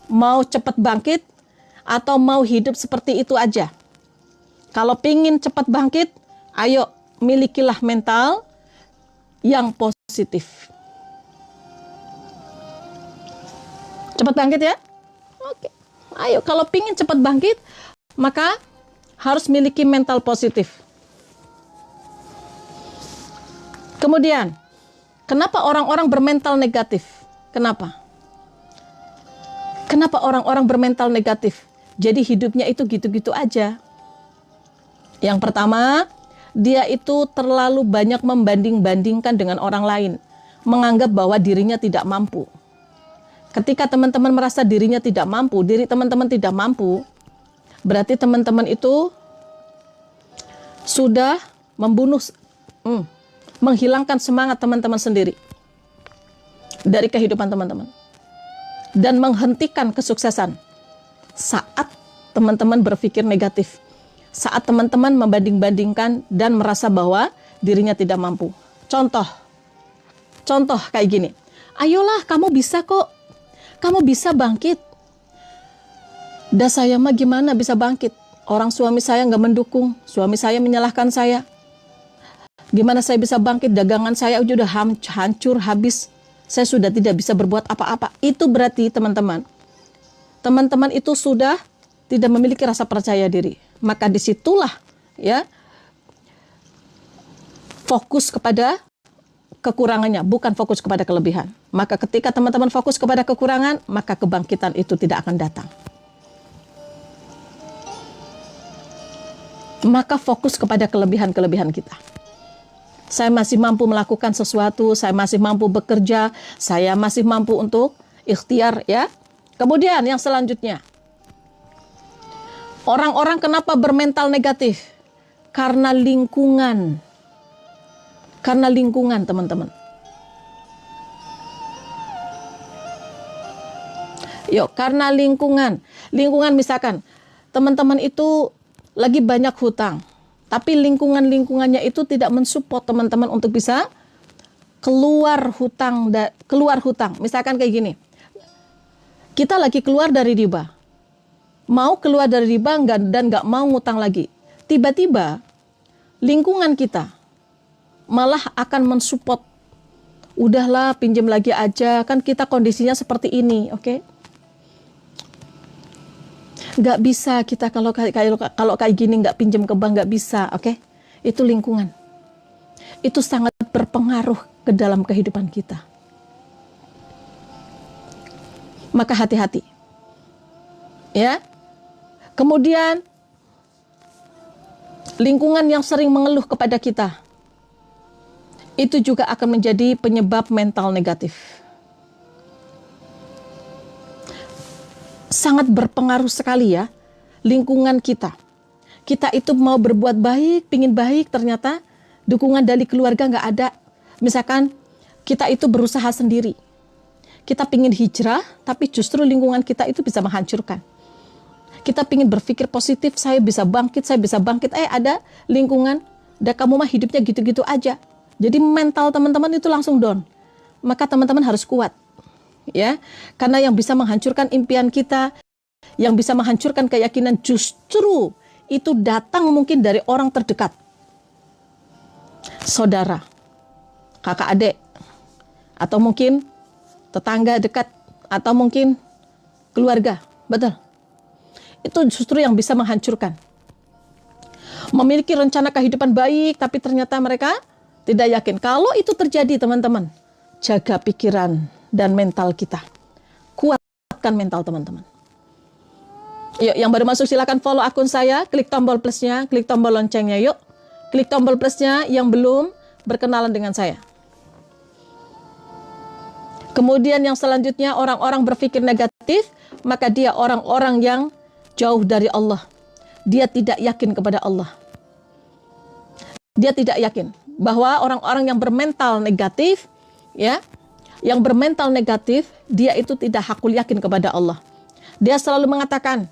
Mau cepat bangkit atau mau hidup seperti itu aja? Kalau pingin cepat bangkit, ayo milikilah mental yang positif. Cepat bangkit ya? Oke. Ayo, kalau pingin cepat bangkit, maka harus miliki mental positif. Kemudian, kenapa orang-orang bermental negatif? Kenapa? Kenapa orang-orang bermental negatif? Jadi hidupnya itu gitu-gitu aja. Yang pertama, dia itu terlalu banyak membanding-bandingkan dengan orang lain, menganggap bahwa dirinya tidak mampu. Ketika teman-teman merasa dirinya tidak mampu, diri teman-teman tidak mampu, berarti teman-teman itu sudah menghilangkan semangat teman-teman sendiri dari kehidupan teman-teman dan menghentikan kesuksesan saat teman-teman berpikir negatif, saat teman-teman membanding-bandingkan dan merasa bahwa dirinya tidak mampu. Contoh kayak gini, ayolah kamu bisa kok, kamu bisa bangkit. Dah saya mah gimana bisa bangkit? Orang suami saya nggak mendukung, suami saya menyalahkan saya. Gimana saya bisa bangkit? Dagangan saya udah hancur, habis. Saya sudah tidak bisa berbuat apa-apa. Itu berarti teman-teman itu sudah tidak memiliki rasa percaya diri. Maka disitulah ya fokus kepada kekurangannya, bukan fokus kepada kelebihan. Maka ketika teman-teman fokus kepada kekurangan, maka kebangkitan itu tidak akan datang. Maka fokus kepada kelebihan-kelebihan kita. Saya masih mampu melakukan sesuatu, saya masih mampu bekerja, saya masih mampu untuk ikhtiar ya. Kemudian yang selanjutnya, orang-orang kenapa bermental negatif? Karena lingkungan. Karena lingkungan, teman-teman. Yuk, karena lingkungan. Lingkungan misalkan, teman-teman itu lagi banyak hutang. Tapi lingkungannya itu tidak mensupport teman-teman untuk bisa keluar hutang. Misalkan kayak gini, kita lagi keluar dari riba. Mau keluar dari riba dan nggak mau ngutang lagi. Tiba-tiba lingkungan kita malah akan mensupport. Udahlah pinjam lagi aja, kan kita kondisinya seperti ini, oke? Nggak bisa kita kalau kayak gini nggak pinjam ke bank, nggak bisa, oke? Itu lingkungan. Itu sangat berpengaruh ke dalam kehidupan kita. Maka hati-hati. Ya. Kemudian lingkungan yang sering mengeluh kepada kita, itu juga akan menjadi penyebab mental negatif. Sangat berpengaruh sekali ya, lingkungan kita. Kita itu mau berbuat baik, pingin baik, ternyata dukungan dari keluarga nggak ada. Misalkan kita itu berusaha sendiri. Kita pingin hijrah, tapi justru lingkungan kita itu bisa menghancurkan. Kita pingin berpikir positif, saya bisa bangkit. Ada lingkungan, dan kamu mah hidupnya gitu-gitu aja. Jadi mental teman-teman itu langsung down. Maka teman-teman harus kuat. Ya, karena yang bisa menghancurkan impian kita, yang bisa menghancurkan keyakinan justru itu datang mungkin dari orang terdekat. Saudara, kakak adik, atau mungkin tetangga dekat, atau mungkin keluarga. Betul. Itu justru yang bisa menghancurkan. Memiliki rencana kehidupan baik, tapi ternyata mereka tidak yakin. Kalau itu terjadi, teman-teman, jaga pikiran dan mental kita. Kuatkan mental teman-teman. Yuk, yang baru masuk silakan follow akun saya, klik tombol plusnya, klik tombol loncengnya, yuk. Klik tombol plusnya yang belum berkenalan dengan saya. Kemudian yang selanjutnya, orang-orang berpikir negatif, maka dia orang-orang yang jauh dari Allah. Dia tidak yakin kepada Allah. Dia tidak yakin bahwa orang-orang yang bermental negatif, ya, yang bermental negatif, dia itu tidak hakul yakin kepada Allah. Dia selalu mengatakan,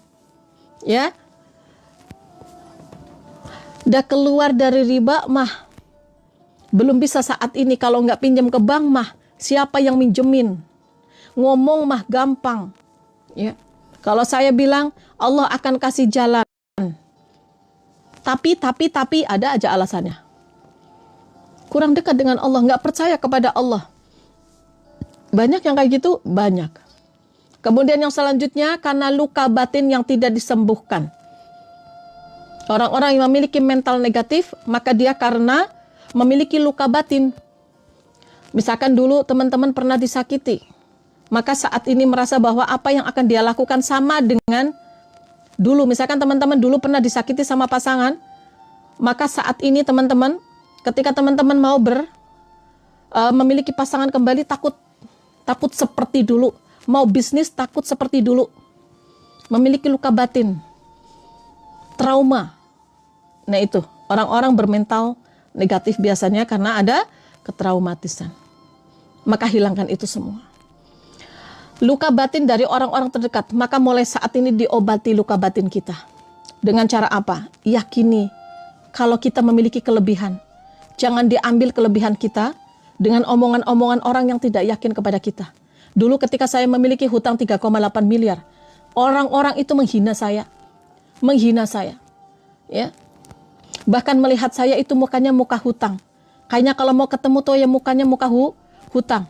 ya, dah keluar dari riba mah, belum bisa saat ini. Kalau nggak pinjam ke bank mah, siapa yang minjemin? Ngomong mah gampang, ya. Kalau saya bilang Allah akan kasih jalan, tapi ada aja alasannya. Kurang dekat dengan Allah, nggak percaya kepada Allah. Banyak yang kayak gitu, banyak. Kemudian yang selanjutnya, karena luka batin yang tidak disembuhkan. Orang-orang yang memiliki mental negatif, maka dia karena memiliki luka batin. Misalkan dulu teman-teman pernah disakiti, maka saat ini merasa bahwa apa yang akan dia lakukan sama dengan dulu. Misalkan teman-teman dulu pernah disakiti sama pasangan, maka saat ini teman-teman, ketika teman-teman mau memiliki pasangan kembali, takut seperti dulu. Mau bisnis takut seperti dulu. Memiliki luka batin, trauma. Nah itu, orang-orang bermental negatif biasanya karena ada ketraumatisan. Maka hilangkan itu semua. Luka batin dari orang-orang terdekat, maka mulai saat ini diobati luka batin kita. Dengan cara apa? Yakini kalau kita memiliki kelebihan. Jangan diambil kelebihan kita dengan omongan-omongan orang yang tidak yakin kepada kita. Dulu ketika saya memiliki hutang 3,8 miliar, orang-orang itu menghina saya. Menghina saya. Ya. Bahkan melihat saya itu mukanya muka hutang. Kayaknya kalau mau ketemu tuh ya mukanya muka hutang.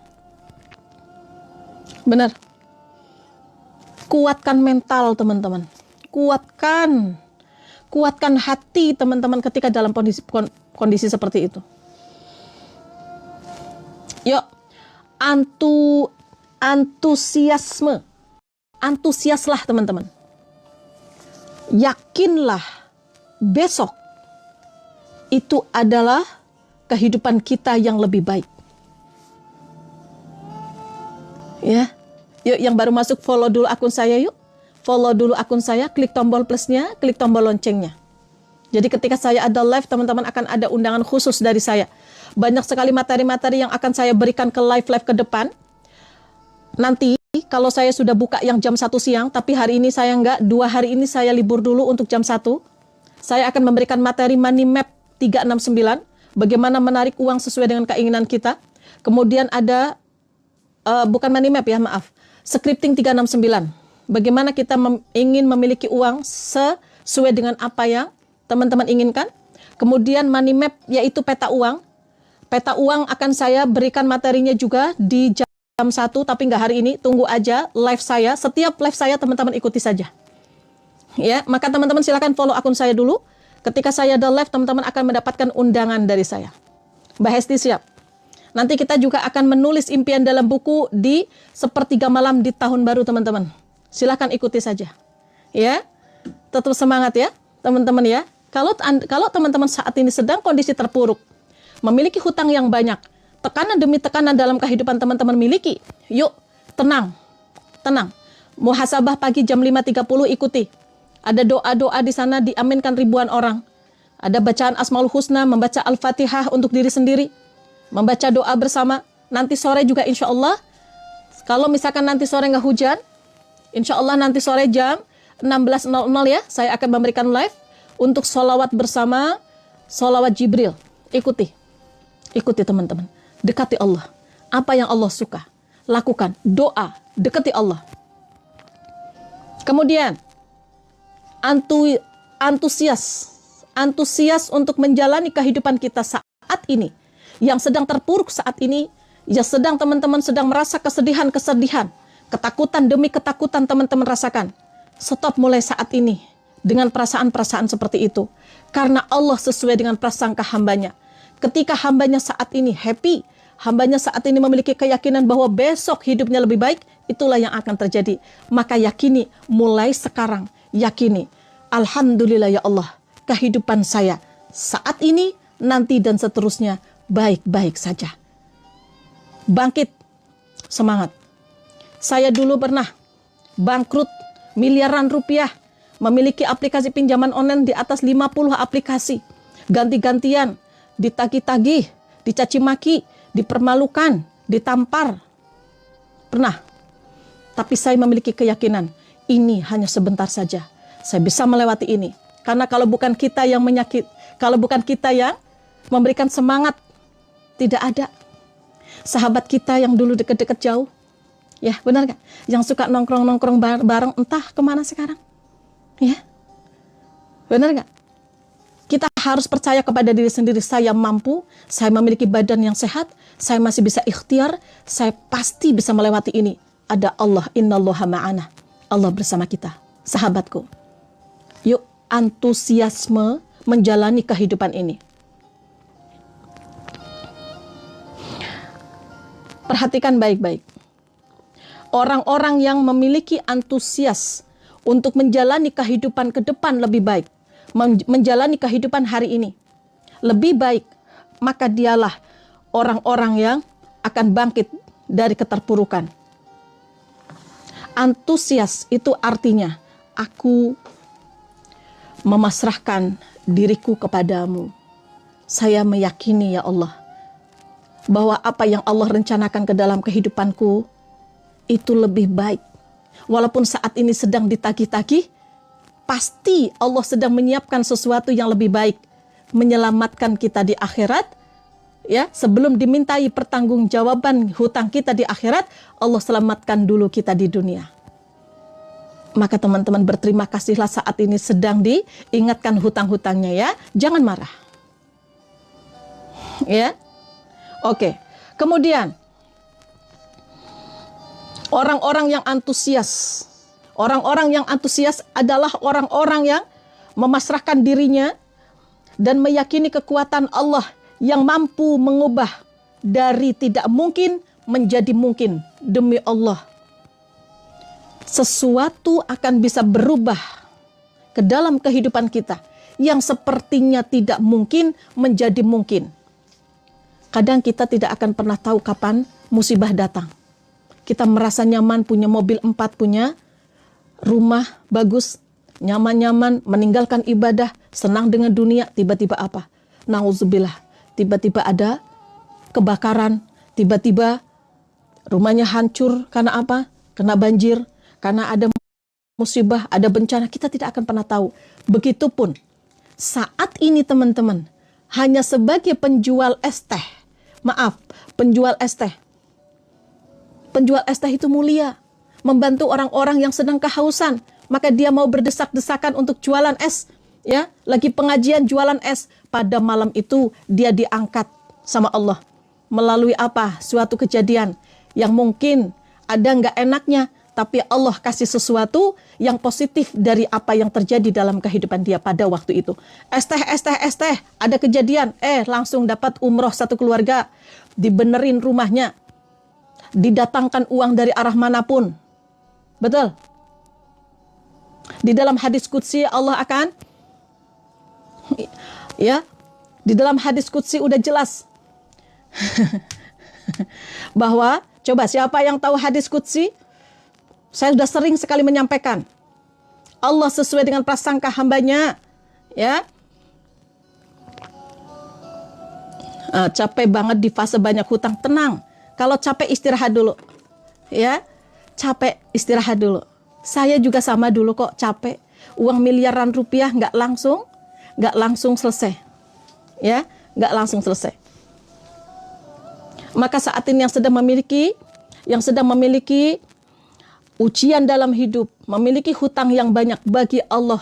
Benar. Kuatkan mental teman-teman. Kuatkan hati teman-teman ketika dalam kondisi seperti itu. Yuk, antusiaslah teman-teman. Yakinlah besok itu adalah kehidupan kita yang lebih baik. Ya, yuk yang baru masuk follow dulu akun saya yuk. Follow dulu akun saya, klik tombol plusnya, klik tombol loncengnya. Jadi ketika saya ada live, teman-teman akan ada undangan khusus dari saya. Banyak sekali materi-materi yang akan saya berikan ke live-live ke depan. Nanti kalau saya sudah buka yang jam 1 siang, tapi hari ini saya enggak, 2 hari ini saya libur dulu untuk jam 1. Saya akan memberikan materi Money Map 369, bagaimana menarik uang sesuai dengan keinginan kita. Kemudian ada, bukan Money Map ya, maaf, Scripting 369. Bagaimana kita ingin memiliki uang sesuai dengan apa yang teman-teman inginkan. Kemudian Money Map yaitu peta uang. Peta uang akan saya berikan materinya juga di jam 1, tapi nggak hari ini. Tunggu aja live saya. Setiap live saya teman-teman ikuti saja. Ya, maka teman-teman silakan follow akun saya dulu. Ketika saya ada live, teman-teman akan mendapatkan undangan dari saya. Mbak Hesti siap. Nanti kita juga akan menulis impian dalam buku di sepertiga malam di tahun baru teman-teman. Silakan ikuti saja. Ya, tetap semangat ya teman-teman ya. Kalau teman-teman saat ini sedang kondisi terpuruk, memiliki hutang yang banyak, tekanan demi tekanan dalam kehidupan teman-teman miliki, yuk tenang. Muhasabah pagi jam 5.30 ikuti. Ada doa-doa di sana diaminkan ribuan orang. Ada bacaan Asmaul Husna, membaca Al-Fatihah untuk diri sendiri, membaca doa bersama. Nanti sore juga insya Allah, kalau misalkan nanti sore nggak hujan, insya Allah nanti sore jam 16.00 ya, saya akan memberikan live untuk sholawat bersama, sholawat Jibril. Ikuti teman-teman. Dekati Allah. Apa yang Allah suka, lakukan. Doa, dekati Allah. Kemudian, antusias untuk menjalani kehidupan kita saat ini. Yang sedang terpuruk saat ini, yang teman-teman sedang merasa kesedihan. Ketakutan demi ketakutan teman-teman rasakan. Stop mulai saat ini dengan perasaan-perasaan seperti itu. Karena Allah sesuai dengan prasangka hambanya. Ketika hambanya saat ini happy, hambanya saat ini memiliki keyakinan bahwa besok hidupnya lebih baik, itulah yang akan terjadi. Maka yakini mulai sekarang, yakini. Alhamdulillah ya Allah, kehidupan saya saat ini, nanti dan seterusnya baik-baik saja. Bangkit, semangat. Saya dulu pernah bangkrut miliaran rupiah, memiliki aplikasi pinjaman online di atas 50 aplikasi. Ganti-gantian, ditagih-tagih, dicaci maki, dipermalukan, ditampar. Pernah. Tapi saya memiliki keyakinan, ini hanya sebentar saja. Saya bisa melewati ini. Karena kalau bukan kita yang kalau bukan kita yang memberikan semangat, tidak ada. Sahabat kita yang dulu dekat-dekat jauh, Ya, benar gak? Yang suka nongkrong-nongkrong bareng entah kemana sekarang. Ya, benar gak? Kita harus percaya kepada diri sendiri. Saya mampu, saya memiliki badan yang sehat, saya masih bisa ikhtiar, saya pasti bisa melewati ini. Ada Allah, innallaha ma'ana. Allah bersama kita. Sahabatku, yuk antusiasme menjalani kehidupan ini. Perhatikan baik-baik. Orang-orang yang memiliki antusias untuk menjalani kehidupan ke depan lebih baik, menjalani kehidupan hari ini lebih baik, maka dialah orang-orang yang akan bangkit dari keterpurukan. Antusias itu artinya aku memasrahkan diriku kepadamu. Saya meyakini ya Allah bahwa apa yang Allah rencanakan ke dalam kehidupanku itu lebih baik. Walaupun saat ini sedang ditagih-tagih, pasti Allah sedang menyiapkan sesuatu yang lebih baik, menyelamatkan kita di akhirat. Ya, sebelum dimintai pertanggungjawaban hutang kita di akhirat, Allah selamatkan dulu kita di dunia. Maka teman-teman berterima kasihlah saat ini sedang diingatkan hutang-hutangnya ya. Jangan marah. Ya. Oke. Kemudian orang-orang yang antusias. Orang-orang yang antusias adalah orang-orang yang memasrahkan dirinya dan meyakini kekuatan Allah yang mampu mengubah dari tidak mungkin menjadi mungkin. Demi Allah, sesuatu akan bisa berubah ke dalam kehidupan kita yang sepertinya tidak mungkin menjadi mungkin. Kadang kita tidak akan pernah tahu kapan musibah datang. Kita merasa nyaman, punya mobil 4, punya rumah bagus, nyaman-nyaman, meninggalkan ibadah, senang dengan dunia, tiba-tiba apa? Nauzubillah, tiba-tiba ada kebakaran, tiba-tiba rumahnya hancur karena apa? Kena banjir, karena ada musibah, ada bencana, kita tidak akan pernah tahu. Begitupun saat ini teman-teman, hanya sebagai penjual es teh, penjual es teh. Penjual es teh itu mulia, membantu orang-orang yang sedang kehausan, maka dia mau berdesak-desakan untuk jualan es, ya, lagi pengajian jualan es. Pada malam itu dia diangkat sama Allah melalui apa? Suatu kejadian yang mungkin ada nggak enaknya, tapi Allah kasih sesuatu yang positif dari apa yang terjadi dalam kehidupan dia pada waktu itu. Es teh, ada kejadian, langsung dapat umroh satu keluarga, dibenerin rumahnya, didatangkan uang dari arah manapun. Betul. Di dalam hadis qudsi Allah akan, ya, di dalam hadis qudsi udah jelas bahwa, coba siapa yang tahu hadis qudsi? Saya sudah sering sekali menyampaikan. Allah sesuai dengan prasangka hambanya, ya. Capek banget di fase banyak hutang, tenang. Kalau capek istirahat dulu, ya. Capek istirahat dulu. Saya juga sama dulu kok, capek. Uang miliaran rupiah nggak langsung selesai, ya, nggak langsung selesai. Maka saat ini yang sedang memiliki ujian dalam hidup, memiliki hutang yang banyak, bagi Allah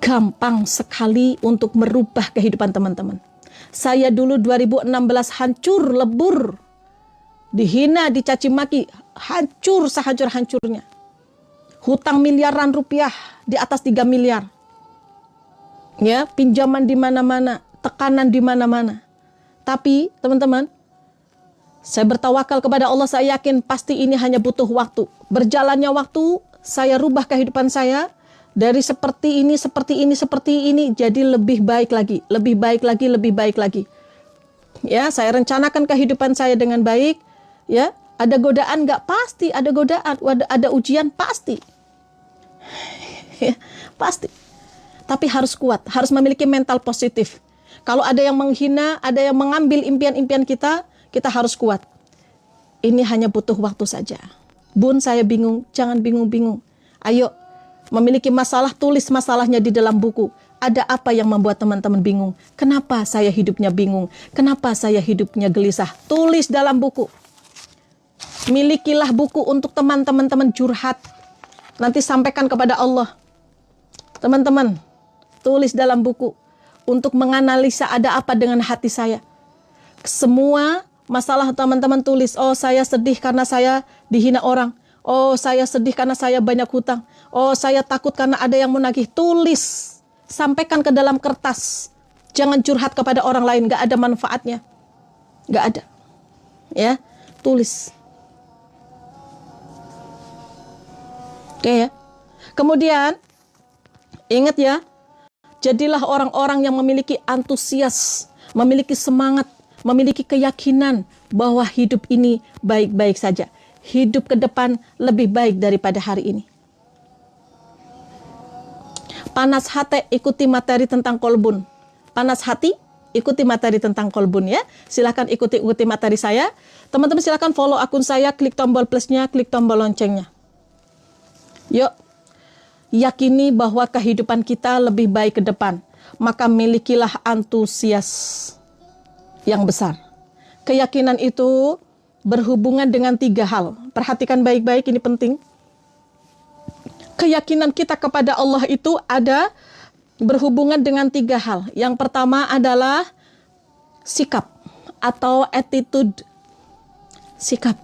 gampang sekali untuk merubah kehidupan teman-teman. Saya dulu 2016 hancur lebur, dihina, dicaci maki, hancur sehancur-hancurnya. Hutang miliaran rupiah, di atas 3 miliar. Ya, pinjaman di mana-mana, tekanan di mana-mana. Tapi teman-teman, saya bertawakal kepada Allah, saya yakin pasti ini hanya butuh waktu. Berjalannya waktu, saya rubah kehidupan saya dari seperti ini, jadi lebih baik lagi, lebih baik lagi, lebih baik lagi. Ya, saya rencanakan kehidupan saya dengan baik. Ya, ada godaan nggak? Pasti ada godaan, ada ujian pasti. Ya, pasti. Tapi harus kuat, harus memiliki mental positif. Kalau ada yang menghina, ada yang mengambil impian-impian kita, kita harus kuat. Ini hanya butuh waktu saja. Bun, saya bingung. Jangan bingung-bingung. Ayo, memiliki masalah, tulis masalahnya di dalam buku. Ada apa yang membuat teman-teman bingung? Kenapa saya hidupnya bingung? Kenapa saya hidupnya gelisah? Tulis dalam buku. Milikilah buku untuk teman-teman curhat. Nanti sampaikan kepada Allah. Teman-teman, tulis dalam buku untuk menganalisa ada apa dengan hati saya. Semua masalah teman-teman tulis. Oh, saya sedih karena saya dihina orang. Oh, saya sedih karena saya banyak hutang. Oh, saya takut karena ada yang menagih. Tulis. Sampaikan ke dalam kertas. Jangan curhat kepada orang lain. Gak ada manfaatnya. Gak ada. Ya, tulis. Oke ya. Kemudian, ingat ya. Jadilah orang-orang yang memiliki antusias. Memiliki semangat. Memiliki keyakinan bahwa hidup ini baik-baik saja. Hidup ke depan lebih baik daripada hari ini. Panas hati, ikuti materi tentang kolbun. Panas hati, ikuti materi tentang kolbun ya. Silahkan ikuti materi saya. Teman-teman silahkan follow akun saya, klik tombol plusnya, klik tombol loncengnya. Yuk, yakini bahwa kehidupan kita lebih baik ke depan. Maka milikilah antusias yang besar. Keyakinan itu berhubungan dengan 3 hal. Perhatikan baik-baik, ini penting. Keyakinan kita kepada Allah itu ada berhubungan dengan 3 hal. Yang pertama adalah sikap atau attitude. Sikap.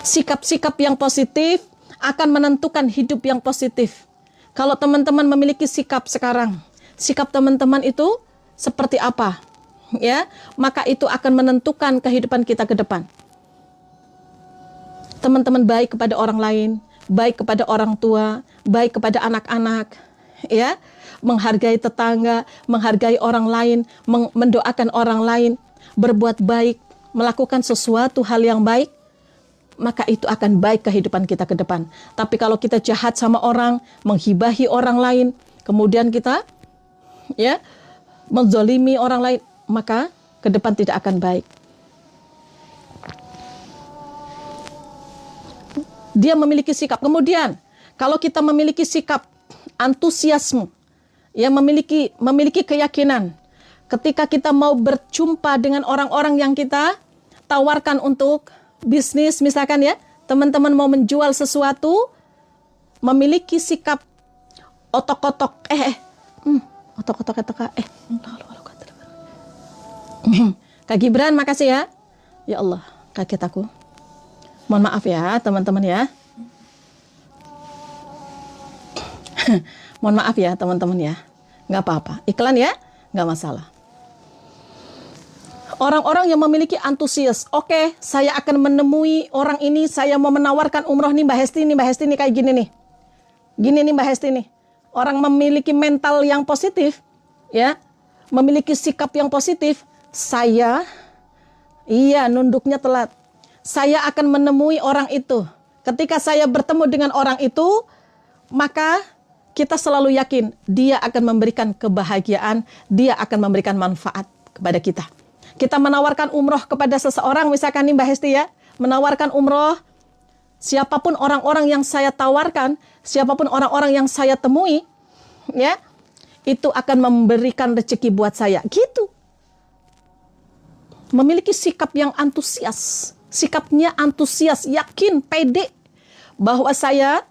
Sikap-sikap yang positif akan menentukan hidup yang positif. Kalau teman-teman memiliki sikap sekarang, sikap teman-teman itu seperti apa? Ya, maka itu akan menentukan kehidupan kita ke depan. Teman-teman baik kepada orang lain, baik kepada orang tua, baik kepada anak-anak, ya, menghargai tetangga, menghargai orang lain, mendoakan orang lain, berbuat baik, melakukan sesuatu hal yang baik, maka itu akan baik kehidupan kita ke depan. Tapi kalau kita jahat sama orang, menghibahi orang lain, kemudian kita ya menzalimi orang lain, maka ke depan tidak akan baik. Dia memiliki sikap. Kemudian, kalau kita memiliki sikap antusiasme, ya memiliki keyakinan, ketika kita mau berjumpa dengan orang-orang yang kita tawarkan untuk bisnis, misalkan ya, teman-teman mau menjual sesuatu, memiliki sikap otok-otok, Kak Gibran, makasih ya. Ya Allah, kaget aku. Mohon maaf ya, teman-teman ya. Mohon maaf ya, teman-teman ya. Nggak apa-apa. Iklan ya, nggak masalah. Orang-orang yang memiliki antusias, oke, saya akan menemui orang ini, saya mau menawarkan umroh nih Mbak Hesti nih kayak gini nih. Gini nih Mbak Hesti nih. Orang memiliki mental yang positif, ya, memiliki sikap yang positif, saya, iya nunduknya telat. Saya akan menemui orang itu. Ketika saya bertemu dengan orang itu, maka kita selalu yakin dia akan memberikan kebahagiaan, dia akan memberikan manfaat kepada kita. Kita menawarkan umroh kepada seseorang, misalkan nih Mbak Hesti ya, menawarkan umroh, siapapun orang-orang yang saya tawarkan, siapapun orang-orang yang saya temui, ya, itu akan memberikan rezeki buat saya. Gitu. Memiliki sikap yang antusias, sikapnya antusias, yakin, pede, bahwa saya,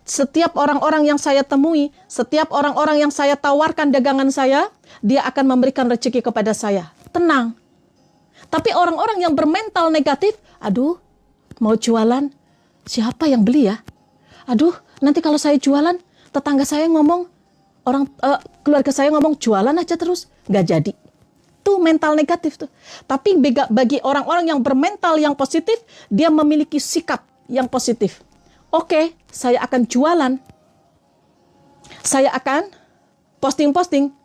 setiap orang-orang yang saya temui, setiap orang-orang yang saya tawarkan dagangan saya, dia akan memberikan rezeki kepada saya. Tenang. Tapi orang-orang yang bermental negatif, aduh, mau jualan, siapa yang beli ya? Aduh, nanti kalau saya jualan, tetangga saya ngomong, keluarga saya ngomong, jualan aja terus, nggak jadi. Tuh mental negatif tuh. Tapi bagi orang-orang yang bermental yang positif, dia memiliki sikap yang positif. Oke, saya akan jualan. Saya akan posting-posting.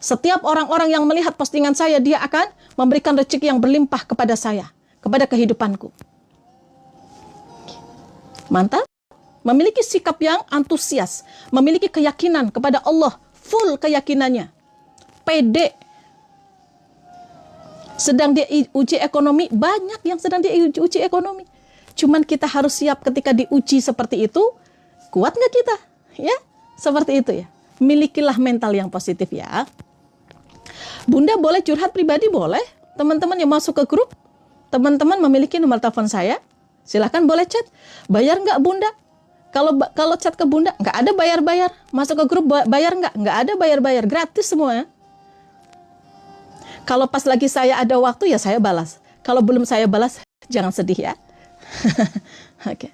Setiap orang-orang yang melihat postingan saya, dia akan memberikan rezeki yang berlimpah kepada saya, kepada kehidupanku. Mantap. Memiliki sikap yang antusias, memiliki keyakinan kepada Allah, full keyakinannya. Pede. Sedang dia uji ekonomi, banyak yang sedang dia uji ekonomi. Cuman kita harus siap ketika diuji seperti itu, kuat nggak kita? Ya, seperti itu ya. Milikilah mental yang positif ya. Bunda boleh curhat pribadi, boleh. Teman-teman yang masuk ke grup, teman-teman memiliki nomor telepon saya, silahkan boleh chat. Bayar nggak Bunda? Kalau chat ke Bunda, nggak ada bayar-bayar. Masuk ke grup bayar nggak? Nggak ada bayar-bayar, gratis semua. Kalau pas lagi saya ada waktu ya saya balas. Kalau belum saya balas, jangan sedih ya. Oke.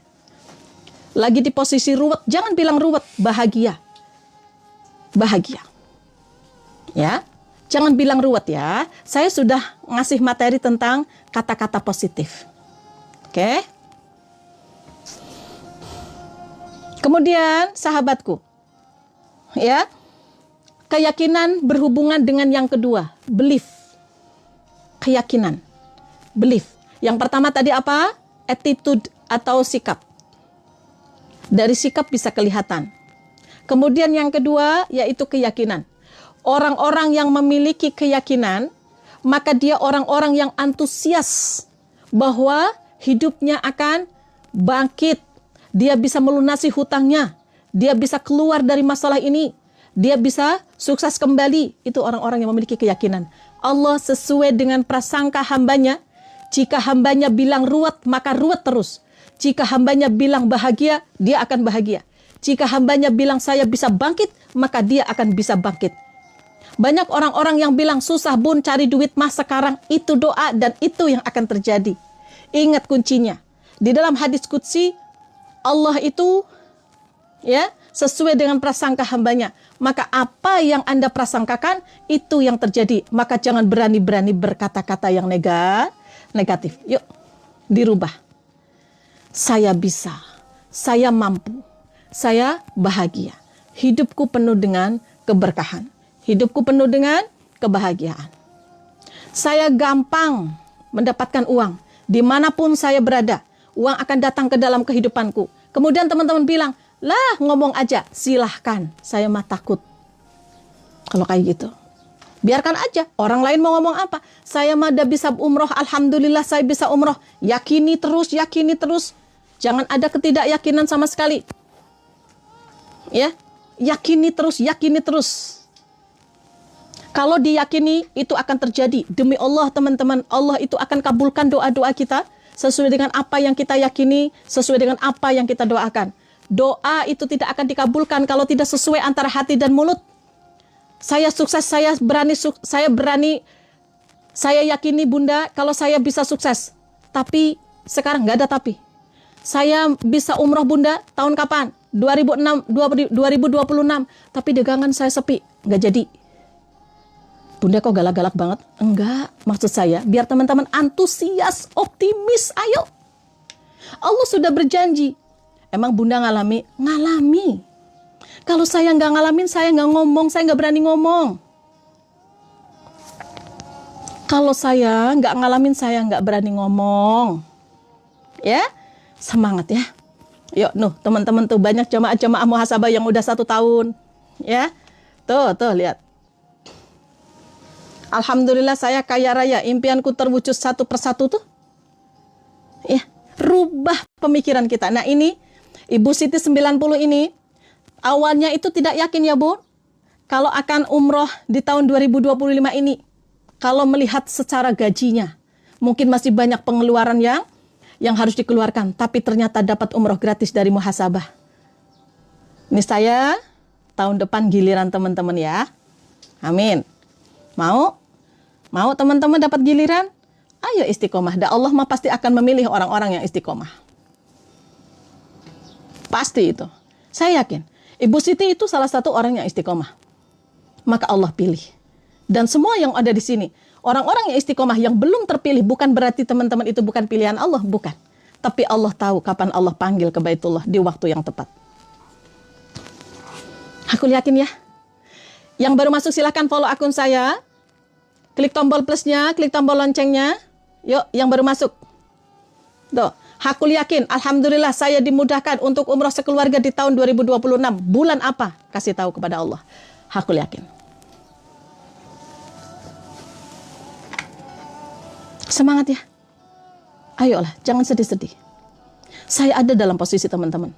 Lagi di posisi ruwet, jangan bilang ruwet, bahagia. Bahagia. Ya. Jangan bilang ruwet ya. Saya sudah ngasih materi tentang kata-kata positif. Oke. Kemudian sahabatku. Ya. Keyakinan berhubungan dengan yang kedua, belief. Keyakinan. Belief. Yang pertama tadi apa? Attitude atau sikap. Dari sikap bisa kelihatan. Kemudian yang kedua yaitu keyakinan. Orang-orang yang memiliki keyakinan, maka dia orang-orang yang antusias bahwa hidupnya akan bangkit. Dia bisa melunasi hutangnya. Dia bisa keluar dari masalah ini. Dia bisa sukses kembali. Itu orang-orang yang memiliki keyakinan. Allah sesuai dengan prasangka hambanya. Jika hambanya bilang ruwet, maka ruwet terus. Jika hambanya bilang bahagia, dia akan bahagia. Jika hambanya bilang saya bisa bangkit, maka dia akan bisa bangkit. Banyak orang-orang yang bilang susah Bun cari duit mas sekarang. Itu doa dan itu yang akan terjadi. Ingat kuncinya. Di dalam hadis qudsi, Allah itu ya sesuai dengan prasangka hambanya. Maka apa yang Anda prasangkakan, itu yang terjadi. Maka jangan berani-berani berkata-kata yang negatif. Yuk, dirubah. Saya bisa, saya mampu, saya bahagia. Hidupku penuh dengan keberkahan. Hidupku penuh dengan kebahagiaan. Saya gampang mendapatkan uang. Dimanapun saya berada, uang akan datang ke dalam kehidupanku. Kemudian teman-teman bilang, lah ngomong aja, silahkan. Saya mah takut. Kalau kayak gitu. Biarkan aja, orang lain mau ngomong apa. Saya mah udah bisa umroh, alhamdulillah saya bisa umroh. Yakini terus, yakini terus. Jangan ada ketidakyakinan sama sekali. Ya, yakini terus, yakini terus. Kalau diyakini, itu akan terjadi. Demi Allah teman-teman, Allah itu akan kabulkan doa-doa kita. Sesuai dengan apa yang kita yakini, sesuai dengan apa yang kita doakan. Doa itu tidak akan dikabulkan kalau tidak sesuai antara hati dan mulut. Saya sukses, saya yakini Bunda kalau saya bisa sukses. Tapi sekarang nggak ada tapi. Saya bisa umroh Bunda tahun kapan? 2026. Tapi dagangan saya sepi, nggak jadi. Bunda kok galak-galak banget? Enggak, maksud saya biar teman-teman antusias, optimis, ayo. Allah sudah berjanji. Emang Bunda ngalami? Ngalami. Kalau saya nggak ngalamin, saya nggak ngomong, saya nggak berani ngomong. Kalau saya nggak ngalamin, saya nggak berani ngomong. Ya, semangat ya. Yuk, teman-teman tuh banyak jamaah-jamaah muhasabah yang udah 1 tahun. Ya, tuh lihat. Alhamdulillah saya kaya raya, impianku terwujud satu persatu tuh. Ya, rubah pemikiran kita. Nah ini, Ibu Siti 90 ini, awalnya itu tidak yakin ya Bu, kalau akan umroh di tahun 2025 ini. Kalau melihat secara gajinya, mungkin masih banyak pengeluaran yang harus dikeluarkan. Tapi ternyata dapat umroh gratis dari muhasabah. Ini saya, tahun depan giliran teman-teman ya. Amin. Mau teman-teman dapat giliran? Ayo istiqomah. Dan Allah mah pasti akan memilih orang-orang yang istiqomah. Pasti itu. Saya yakin. Ibu Siti itu salah satu orang yang istiqomah. Maka Allah pilih. Dan semua yang ada di sini, orang-orang yang istiqomah yang belum terpilih, bukan berarti teman-teman itu bukan pilihan Allah, bukan. Tapi Allah tahu kapan Allah panggil ke Baitullah di waktu yang tepat. Aku yakin ya. Yang baru masuk silahkan follow akun saya. Klik tombol plusnya, klik tombol loncengnya. Yuk, yang baru masuk. Tuh, aku yakin, alhamdulillah saya dimudahkan untuk umroh sekeluarga di tahun 2026. Bulan apa? Kasih tahu kepada Allah. Aku yakin. Semangat ya. Ayolah, jangan sedih-sedih. Saya ada dalam posisi teman-teman.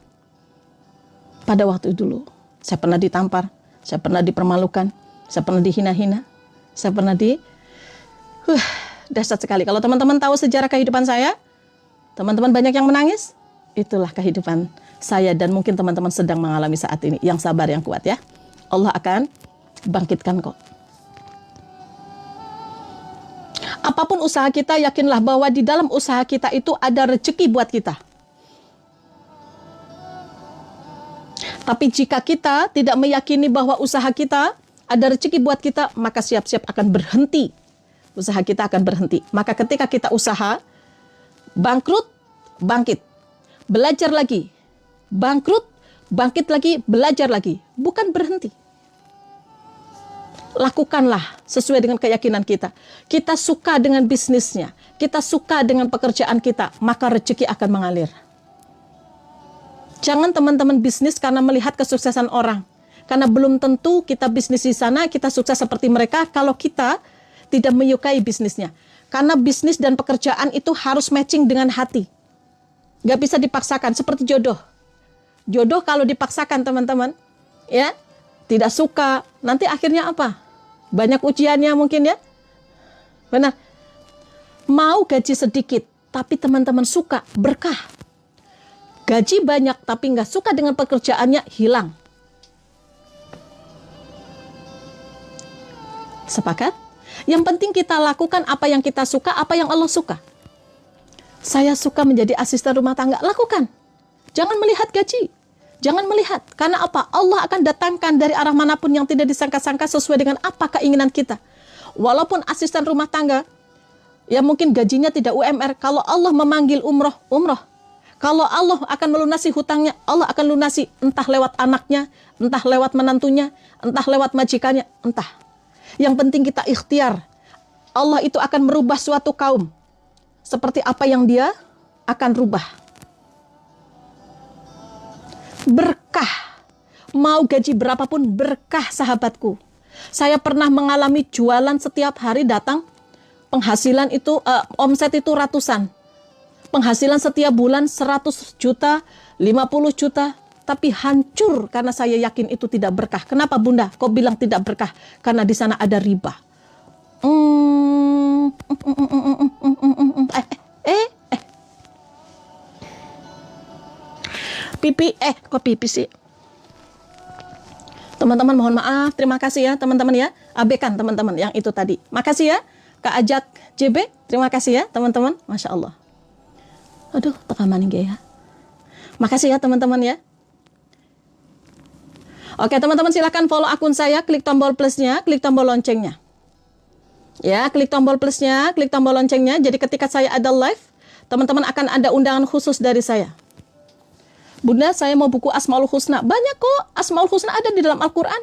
Pada waktu dulu, saya pernah ditampar, saya pernah dipermalukan, saya pernah dihina-hina, saya pernah dahsyat sekali. Kalau teman-teman tahu sejarah kehidupan saya, teman-teman banyak yang menangis, itulah kehidupan saya dan mungkin teman-teman sedang mengalami saat ini. Yang sabar, yang kuat ya. Allah akan bangkitkan kok. Apapun usaha kita, yakinlah bahwa di dalam usaha kita itu ada rezeki buat kita. Tapi jika kita tidak meyakini bahwa usaha kita ada rezeki buat kita, maka siap-siap akan berhenti. Usaha kita akan berhenti. Maka ketika kita usaha, bangkrut, bangkit. Belajar lagi. Bangkrut, bangkit lagi, belajar lagi. Bukan berhenti. Lakukanlah sesuai dengan keyakinan kita. Kita suka dengan bisnisnya, kita suka dengan pekerjaan kita, maka rezeki akan mengalir. Jangan teman-teman bisnis karena melihat kesuksesan orang. Karena belum tentu kita bisnis di sana, kita sukses seperti mereka kalau kita tidak menyukai bisnisnya. Karena bisnis dan pekerjaan itu harus matching dengan hati. Gak bisa dipaksakan, seperti jodoh. Jodoh kalau dipaksakan teman-teman, ya, tidak suka, nanti akhirnya apa? Banyak ujiannya mungkin ya. Benar. Mau gaji sedikit, tapi teman-teman suka, berkah. Gaji banyak, tapi nggak suka dengan pekerjaannya, hilang. Sepakat? Yang penting kita lakukan apa yang kita suka, apa yang Allah suka. Saya suka menjadi asisten rumah tangga, lakukan. Jangan melihat gaji. Jangan melihat, karena apa? Allah akan datangkan dari arah manapun yang tidak disangka-sangka sesuai dengan apa keinginan kita. Walaupun asisten rumah tangga, ya mungkin gajinya tidak UMR, kalau Allah memanggil umroh, umroh. Kalau Allah akan melunasi hutangnya, Allah akan lunasi entah lewat anaknya, entah lewat menantunya, entah lewat majikannya, entah. Yang penting kita ikhtiar. Allah itu akan merubah suatu kaum. Seperti apa yang dia akan rubah. Berkah, mau gaji berapapun berkah sahabatku. Saya pernah mengalami jualan setiap hari datang, penghasilan itu, omset itu ratusan. Penghasilan setiap bulan 100 juta, 50 juta, tapi hancur karena saya yakin itu tidak berkah. Kenapa Bunda? Kok bilang tidak berkah? Karena di sana ada riba. Pipi, kok pipi sih? Teman-teman mohon maaf, terima kasih ya teman-teman ya. Abaikan teman-teman yang itu tadi. Makasih ya Kak Ajak JB, terima kasih ya teman-teman. Masya Allah. Aduh, tekaman ini ya. Makasih ya teman-teman ya. Oke teman-teman silahkan follow akun saya, klik tombol plusnya, klik tombol loncengnya. Ya, klik tombol plusnya, klik tombol loncengnya. Jadi ketika saya ada live, teman-teman akan ada undangan khusus dari saya. Bunda, saya mau buku Asmaul Husna. Banyak kok, Asmaul Husna ada di dalam Al-Quran.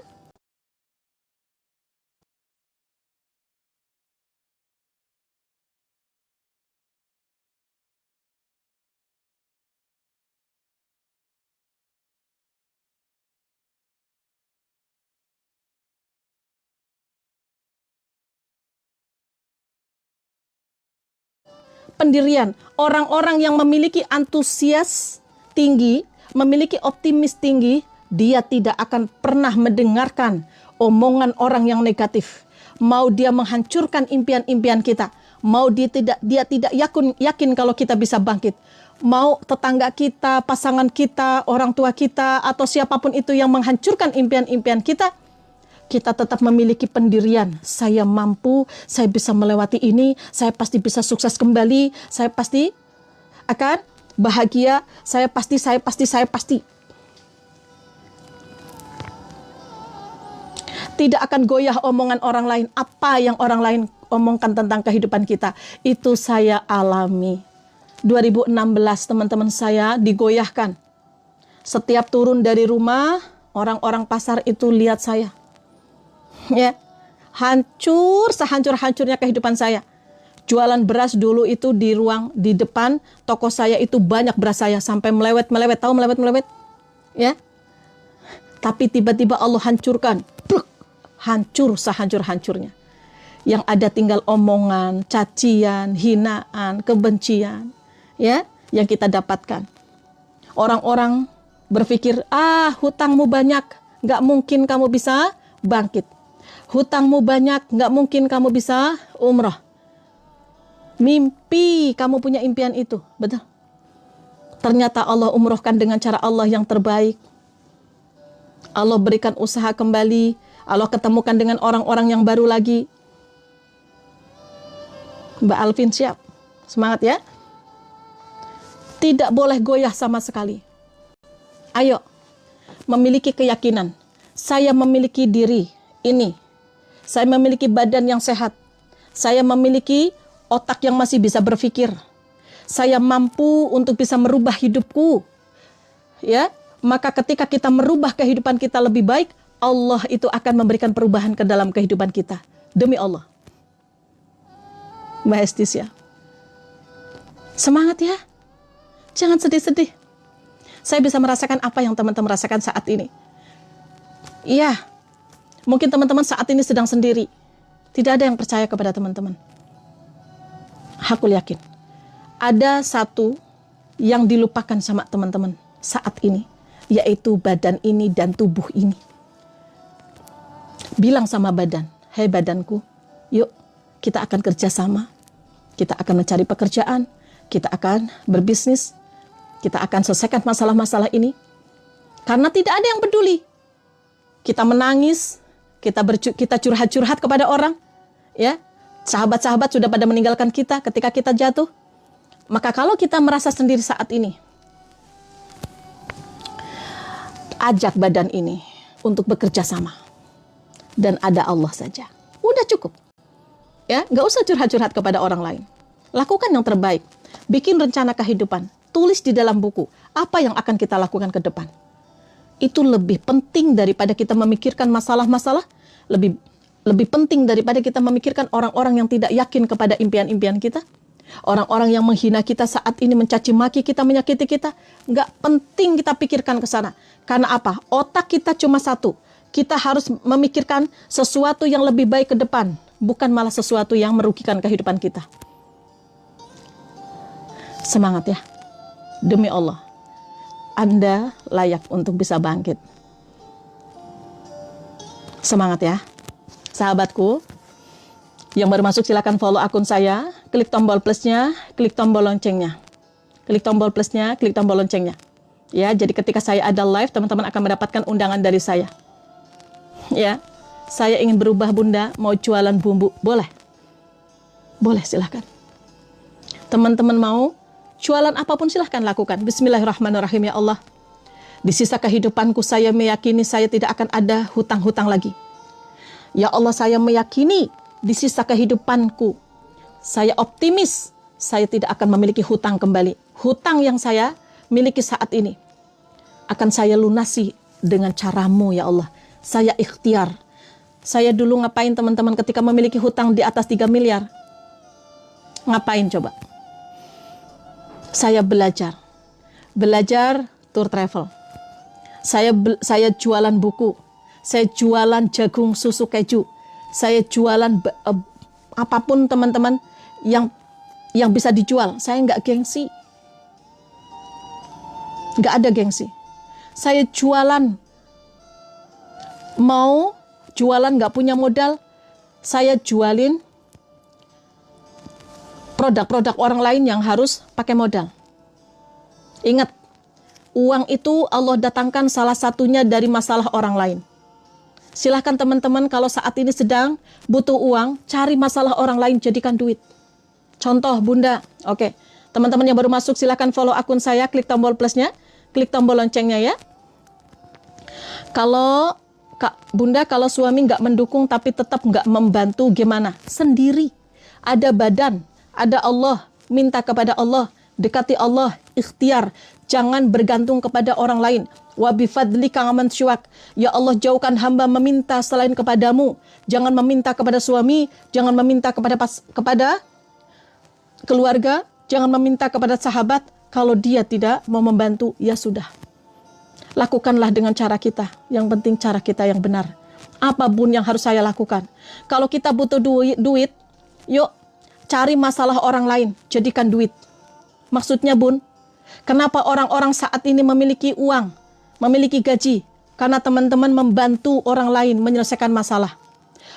Pendirian, orang-orang yang memiliki antusias tinggi, memiliki optimis tinggi, dia tidak akan pernah mendengarkan omongan orang yang negatif. Mau dia menghancurkan impian-impian kita, mau dia tidak yakin kalau kita bisa bangkit. Mau tetangga kita, pasangan kita, orang tua kita, atau siapapun itu yang menghancurkan impian-impian kita, kita tetap memiliki pendirian. Saya mampu, saya bisa melewati ini, saya pasti bisa sukses kembali, saya pasti akan bahagia, saya pasti. Tidak akan goyah omongan orang lain. Apa yang orang lain omongkan tentang kehidupan kita, itu saya alami. 2016 teman-teman saya digoyahkan. Setiap turun dari rumah, orang-orang pasar itu lihat saya. Ya, hancur, sehancur-hancurnya kehidupan saya. Jualan beras dulu itu di depan toko saya itu banyak beras saya sampai melewet-melewet, tahu melewet-melewet? Ya. Tapi tiba-tiba Allah hancurkan. Bruk, hancur sehancur-hancurnya. Yang ada tinggal omongan, cacian, hinaan, kebencian, ya, yang kita dapatkan. Orang-orang berpikir, hutangmu banyak, nggak mungkin kamu bisa bangkit. Hutangmu banyak, nggak mungkin kamu bisa umrah. Mimpi kamu punya impian itu, betul. Ternyata Allah umrohkan dengan cara Allah yang terbaik. Allah berikan usaha kembali, Allah ketemukan dengan orang-orang yang baru lagi. Mbak Alvin siap? Semangat ya. Tidak boleh goyah sama sekali. Ayo, memiliki keyakinan. Saya memiliki diri ini. Saya memiliki badan yang sehat. Saya memiliki otak yang masih bisa berpikir. Saya mampu untuk bisa merubah hidupku. Ya, maka ketika kita merubah kehidupan kita lebih baik, Allah itu akan memberikan perubahan ke dalam kehidupan kita. Demi Allah. Mbak Hestis ya. Semangat ya. Jangan sedih-sedih. Saya bisa merasakan apa yang teman-teman rasakan saat ini. Iya, mungkin teman-teman saat ini sedang sendiri. Tidak ada yang percaya kepada teman-teman. Aku yakin. Ada satu yang dilupakan sama teman-teman saat ini. Yaitu badan ini dan tubuh ini. Bilang sama badan, hei badanku, yuk kita akan kerjasama. Kita akan mencari pekerjaan. Kita akan berbisnis. Kita akan selesaikan masalah-masalah ini. Karena tidak ada yang peduli. Kita menangis, kita curhat-curhat kepada orang. Ya, sahabat-sahabat sudah pada meninggalkan kita ketika kita jatuh. Maka kalau kita merasa sendiri saat ini, ajak badan ini untuk bekerja sama. Dan ada Allah saja. Udah cukup. Ya, nggak usah curhat-curhat kepada orang lain. Lakukan yang terbaik. Bikin rencana kehidupan. Tulis di dalam buku apa yang akan kita lakukan ke depan. Itu lebih penting daripada kita memikirkan masalah-masalah. Lebih penting daripada kita memikirkan orang-orang yang tidak yakin kepada impian-impian kita. Orang-orang yang menghina kita saat ini, mencaci maki kita, menyakiti kita. Nggak penting kita pikirkan ke sana. Karena apa? Otak kita cuma satu. Kita harus memikirkan sesuatu yang lebih baik ke depan. Bukan malah sesuatu yang merugikan kehidupan kita. Semangat ya. Demi Allah, Anda layak untuk bisa bangkit. Semangat ya. Sahabatku, yang baru masuk silakan follow akun saya, klik tombol plusnya, klik tombol loncengnya. Klik tombol plusnya, klik tombol loncengnya. Ya, jadi ketika saya ada live, teman-teman akan mendapatkan undangan dari saya. Ya, saya ingin berubah bunda, mau jualan bumbu, boleh? Boleh, silahkan. Teman-teman mau jualan apapun silahkan lakukan. Bismillahirrahmanirrahim ya Allah. Di sisa kehidupanku saya meyakini saya tidak akan ada hutang-hutang lagi. Ya Allah, saya meyakini di sisa kehidupanku saya optimis saya tidak akan memiliki hutang kembali. Hutang yang saya miliki saat ini akan saya lunasi dengan caramu ya Allah. Saya ikhtiar. Saya dulu ngapain teman-teman ketika memiliki hutang di atas 3 miliar? Ngapain coba? Saya belajar tour travel. Saya jualan buku. Saya jualan jagung susu keju. Saya jualan apapun teman-teman yang bisa dijual. Saya nggak gengsi. Nggak ada gengsi. Saya jualan. Mau jualan nggak punya modal. Saya jualin produk-produk orang lain yang harus pakai modal. Ingat, uang itu Allah datangkan salah satunya dari masalah orang lain. Silahkan teman-teman kalau saat ini sedang butuh uang, cari masalah orang lain jadikan duit. Contoh bunda, oke. Teman-teman yang baru masuk silahkan follow akun saya, klik tombol plusnya, klik tombol loncengnya ya. Kalau bunda, kalau suami nggak mendukung tapi tetap nggak membantu gimana? Sendiri. Ada badan. Ada Allah, minta kepada Allah, dekati Allah, ikhtiar, jangan bergantung kepada orang lain. Wa bifadlika aman syuak. Ya Allah, jauhkan hamba meminta selain kepadamu. Jangan meminta kepada suami, jangan meminta kepada keluarga, jangan meminta kepada sahabat. Kalau dia tidak mau membantu, ya sudah. Lakukanlah dengan cara kita. Yang penting cara kita yang benar. Apapun yang harus saya lakukan. Kalau kita butuh duit, yuk cari masalah orang lain, jadikan duit. Maksudnya bun, kenapa orang-orang saat ini memiliki uang, memiliki gaji? Karena teman-teman membantu orang lain menyelesaikan masalah.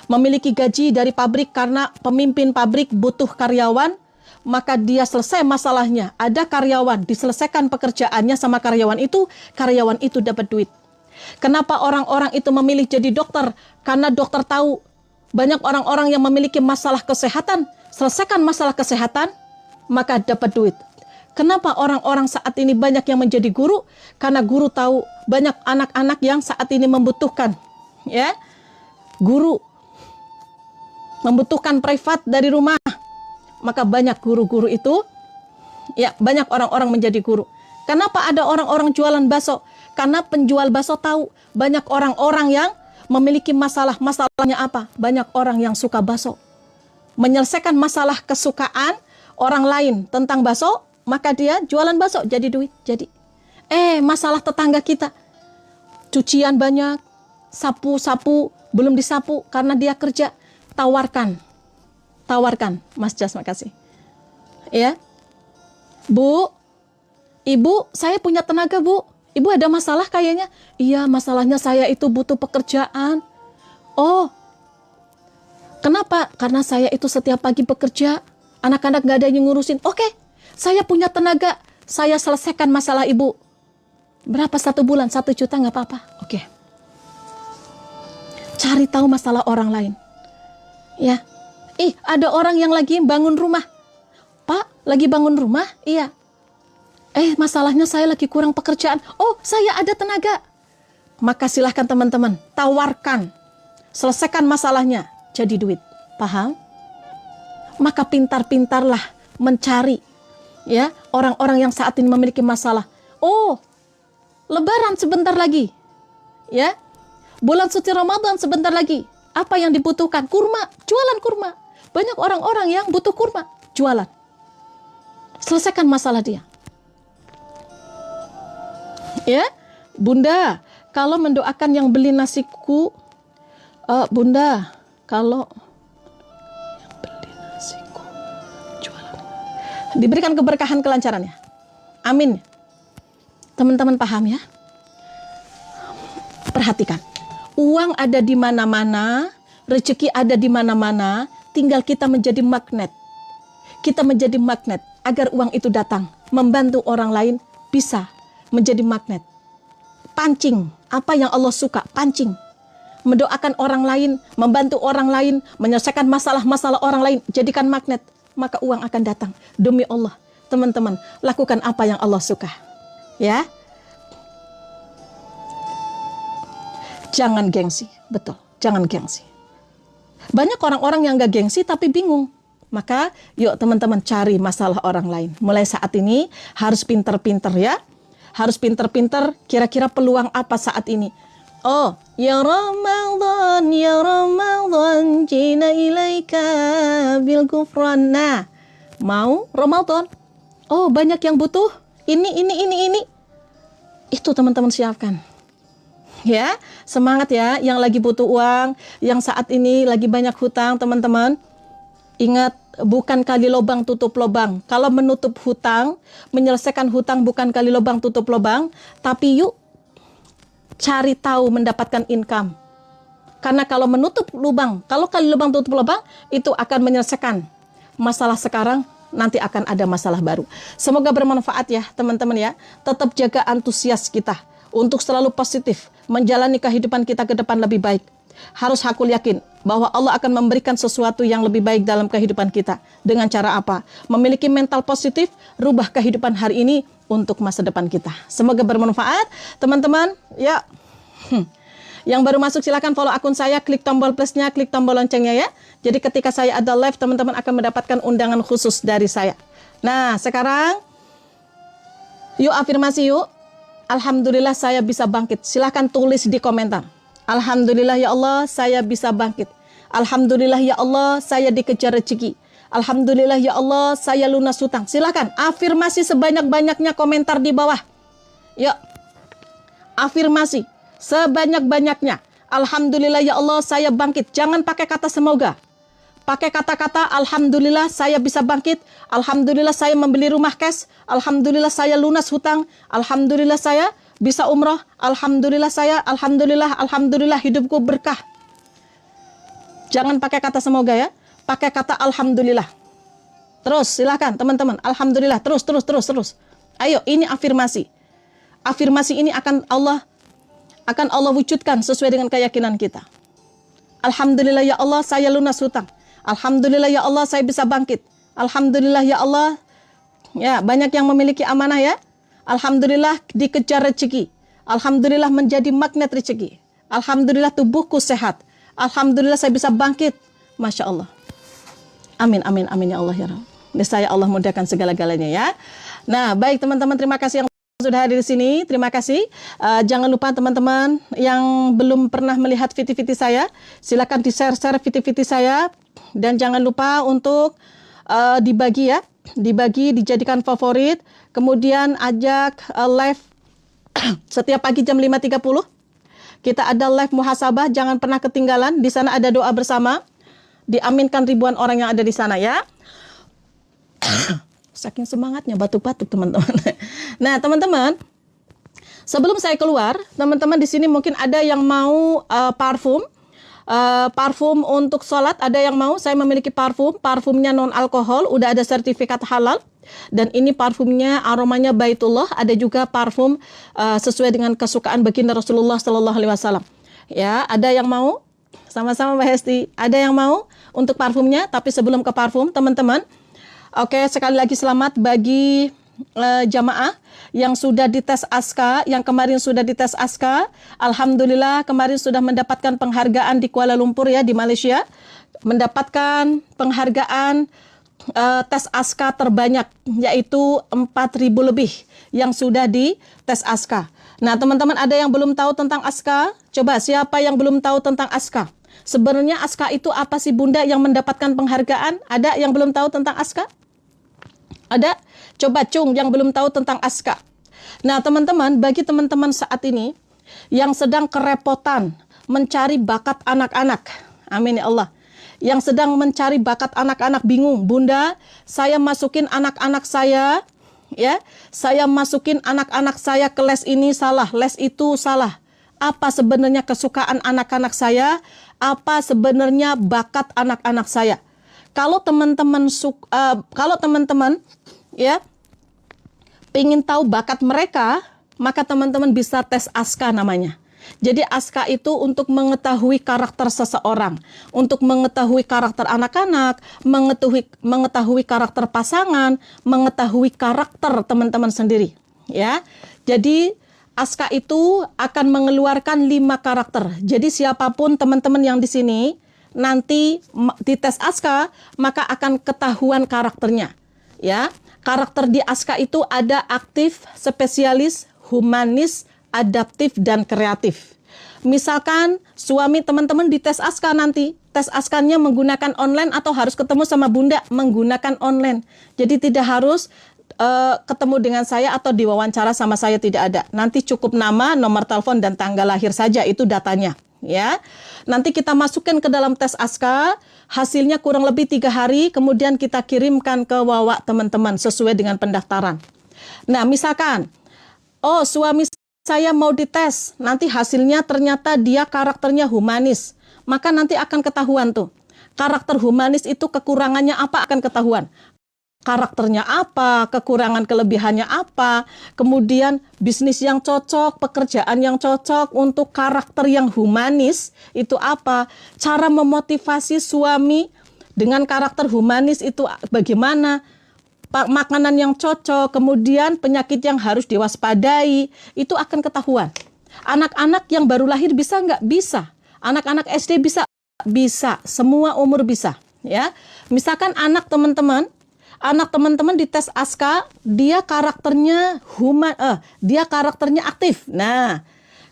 Memiliki gaji dari pabrik karena pemimpin pabrik butuh karyawan, maka dia selesai masalahnya. Ada karyawan, diselesaikan pekerjaannya sama karyawan itu dapat duit. Kenapa orang-orang itu memilih jadi dokter? Karena dokter tahu banyak orang-orang yang memiliki masalah kesehatan, selesaikan masalah kesehatan, maka dapat duit. Kenapa orang-orang saat ini banyak yang menjadi guru? Karena guru tahu banyak anak-anak yang saat ini membutuhkan, ya, guru, membutuhkan privat dari rumah. Maka banyak guru-guru itu, ya, banyak orang-orang menjadi guru. Kenapa ada orang-orang jualan bakso? Karena penjual bakso tahu banyak orang-orang yang memiliki masalah. Masalahnya apa? Banyak orang yang suka bakso. Menyelesaikan masalah kesukaan orang lain tentang bakso, maka dia jualan bakso, jadi duit. Jadi, masalah tetangga kita, cucian banyak, sapu-sapu belum disapu karena dia kerja, tawarkan, Mas Jas, makasih. Ya, Bu, Ibu, saya punya tenaga, Bu. Ibu ada masalah kayaknya. Iya, masalahnya saya itu butuh pekerjaan. Oh, kenapa? Karena saya itu setiap pagi bekerja, anak-anak gak ada yang ngurusin. Oke, saya punya tenaga, saya selesaikan masalah ibu. Berapa 1 bulan? 1 juta nggak apa-apa. Oke. Cari tahu masalah orang lain. Ya. Ada orang yang lagi bangun rumah. Pak, lagi bangun rumah? Iya. Masalahnya saya lagi kurang pekerjaan. Oh, saya ada tenaga. Maka silahkan teman-teman, tawarkan. Selesaikan masalahnya, jadi duit. Paham? Maka pintar-pintarlah mencari, ya, orang-orang yang saat ini memiliki masalah. Oh, Lebaran sebentar lagi, ya, bulan suci Ramadan sebentar lagi. Apa yang dibutuhkan? Kurma, jualan kurma. Banyak orang-orang yang butuh kurma, jualan. Selesaikan masalah dia. Ya, Bunda, kalau mendoakan yang beli nasiku, Bunda, kalau yang beli nasiku jualan, diberikan keberkahan kelancarannya. Amin. Teman-teman paham ya? Perhatikan, uang ada di mana-mana, rezeki ada di mana-mana, tinggal kita menjadi magnet. Kita menjadi magnet agar uang itu datang, membantu orang lain bisa menjadi magnet. Pancing, apa yang Allah suka, pancing. Mendoakan orang lain, membantu orang lain, menyelesaikan masalah-masalah orang lain, jadikan magnet, maka uang akan datang. Demi Allah, teman-teman, lakukan apa yang Allah suka. Ya. Jangan gengsi, betul, jangan gengsi. Banyak orang-orang yang gak gengsi tapi bingung. Maka yuk teman-teman cari masalah orang lain. Mulai saat ini harus pinter-pinter ya. Harus pinter-pinter kira-kira peluang apa saat ini. Oh, ya Ramadan, jina ilaika bil gufran. Nah, mau Ramadan. Oh, banyak yang butuh ini. Itu teman-teman siapkan. Ya, semangat ya yang lagi butuh uang, yang saat ini lagi banyak hutang, teman-teman. Ingat, bukan kali lubang tutup lubang. Kalau menutup hutang, menyelesaikan hutang bukan kali lubang tutup lubang, tapi yuk cari tahu mendapatkan income. Karena kalau menutup lubang, kalau kali lubang tutup lubang, itu akan menyelesaikan masalah sekarang, nanti akan ada masalah baru. Semoga bermanfaat ya teman-teman ya. Tetap jaga antusias kita untuk selalu positif, menjalani kehidupan kita ke depan lebih baik. Harus hakul yakin bahwa Allah akan memberikan sesuatu yang lebih baik dalam kehidupan kita. Dengan cara apa? Memiliki mental positif, rubah kehidupan hari ini untuk masa depan kita. Semoga bermanfaat, teman-teman. Ya, yang baru masuk silakan follow akun saya, klik tombol plusnya, klik tombol loncengnya ya. Jadi ketika saya ada live, teman-teman akan mendapatkan undangan khusus dari saya. Nah, sekarang yuk afirmasi yuk. Alhamdulillah saya bisa bangkit. Silakan tulis di komentar. Alhamdulillah ya Allah saya bisa bangkit. Alhamdulillah ya Allah saya dikejar rezeki. Alhamdulillah ya Allah saya lunas hutang. Silakan afirmasi sebanyak-banyaknya komentar di bawah. Yuk. Afirmasi sebanyak-banyaknya. Alhamdulillah ya Allah saya bangkit. Jangan pakai kata semoga. Pakai kata-kata alhamdulillah saya bisa bangkit. Alhamdulillah saya membeli rumah cash. Alhamdulillah saya lunas hutang. Alhamdulillah saya bisa umroh. Alhamdulillah saya, alhamdulillah hidupku berkah. Jangan pakai kata semoga ya. Pakai kata alhamdulillah. Terus silakan teman-teman. Alhamdulillah, terus. Ayo, ini afirmasi. Afirmasi ini akan Allah wujudkan sesuai dengan keyakinan kita. Alhamdulillah ya Allah, saya lunas hutang. Alhamdulillah ya Allah, saya bisa bangkit. Alhamdulillah ya Allah, ya banyak yang memiliki amanah ya. Alhamdulillah dikejar rezeki. Alhamdulillah menjadi magnet rezeki. Alhamdulillah tubuhku sehat. Alhamdulillah saya bisa bangkit. Masya Allah. Amin ya Allah ya Rabb. Niscaya Allah mudahkan segala-galanya ya. Nah, baik teman-teman, terima kasih yang sudah hadir di sini. Terima kasih. Jangan lupa teman-teman yang belum pernah melihat video-video saya, silakan di-share video-video saya, dan jangan lupa untuk dibagi ya, dijadikan favorit, kemudian ajak live setiap pagi jam 5.30. Kita ada live muhasabah, jangan pernah ketinggalan. Di sana ada doa bersama, diaminkan ribuan orang yang ada di sana ya. Saking semangatnya batuk-batuk teman-teman. Nah teman-teman, sebelum saya keluar, teman-teman di sini mungkin ada yang mau parfum untuk sholat, ada yang mau. Saya memiliki parfumnya non alkohol, udah ada sertifikat halal, dan ini parfumnya aromanya baitullah. Ada juga parfum sesuai dengan kesukaan baginda Rasulullah Sallallahu Alaihi Wasallam. Ya, ada yang mau? Sama-sama Mbak Hesti. Ada yang mau untuk parfumnya? Tapi sebelum ke parfum, teman-teman, oke, sekali lagi selamat bagi jamaah yang sudah dites ASKA, yang kemarin sudah dites ASKA. Alhamdulillah kemarin sudah mendapatkan penghargaan di Kuala Lumpur ya, di Malaysia. Mendapatkan penghargaan tes ASKA terbanyak, yaitu 4.000 lebih yang sudah di tes ASKA. Nah teman-teman, ada yang belum tahu tentang ASKA? Coba siapa yang belum tahu tentang ASKA? Sebenarnya ASKA itu apa sih Bunda yang mendapatkan penghargaan? Ada yang belum tahu tentang ASKA? Ada? Coba Cung yang belum tahu tentang ASKA. Nah teman-teman, bagi teman-teman saat ini yang sedang kerepotan mencari bakat anak-anak, amin ya Allah, yang sedang mencari bakat anak-anak, bingung, Bunda, saya masukin anak-anak saya, ya, saya masukin anak-anak saya ke les ini salah, les itu salah. Apa sebenarnya kesukaan anak-anak saya? Apa sebenarnya bakat anak-anak saya? Kalau teman-teman ya pengen tahu bakat mereka, maka teman-teman bisa tes ASKA namanya. Jadi ASKA itu untuk mengetahui karakter seseorang, untuk mengetahui karakter anak-anak, mengetahui karakter pasangan, mengetahui karakter teman-teman sendiri, ya. Jadi ASKA itu akan mengeluarkan 5 karakter. Jadi siapapun teman-teman yang di sini nanti di tes ASKA, maka akan ketahuan karakternya, ya. Karakter di ASKA itu ada aktif, spesialis, humanis, adaptif, dan kreatif. Misalkan suami teman-teman di tes ASKA nanti, tes ASKA-nya menggunakan online atau harus ketemu sama Bunda menggunakan online. Jadi tidak harus ketemu dengan saya atau diwawancara sama saya, tidak ada. Nanti cukup nama, nomor telepon, dan tanggal lahir saja, itu datanya. Ya, nanti kita masukkan ke dalam tes ASKA, hasilnya kurang lebih 3 hari, kemudian kita kirimkan ke Wawa teman-teman sesuai dengan pendaftaran. Nah, misalkan, oh suami saya mau dites, nanti hasilnya ternyata dia karakternya humanis, maka nanti akan ketahuan tuh, karakter humanis itu kekurangannya apa akan ketahuan. Karakternya apa, kekurangan kelebihannya apa, kemudian bisnis yang cocok, pekerjaan yang cocok untuk karakter yang humanis itu apa, cara memotivasi suami dengan karakter humanis itu bagaimana, makanan yang cocok, kemudian penyakit yang harus diwaspadai, itu akan ketahuan. Anak-anak yang baru lahir bisa nggak? Bisa. Anak-anak SD bisa? Bisa. Semua umur bisa. Ya, misalkan anak teman-teman di tes ASKA, dia karakternya dia karakternya aktif. Nah,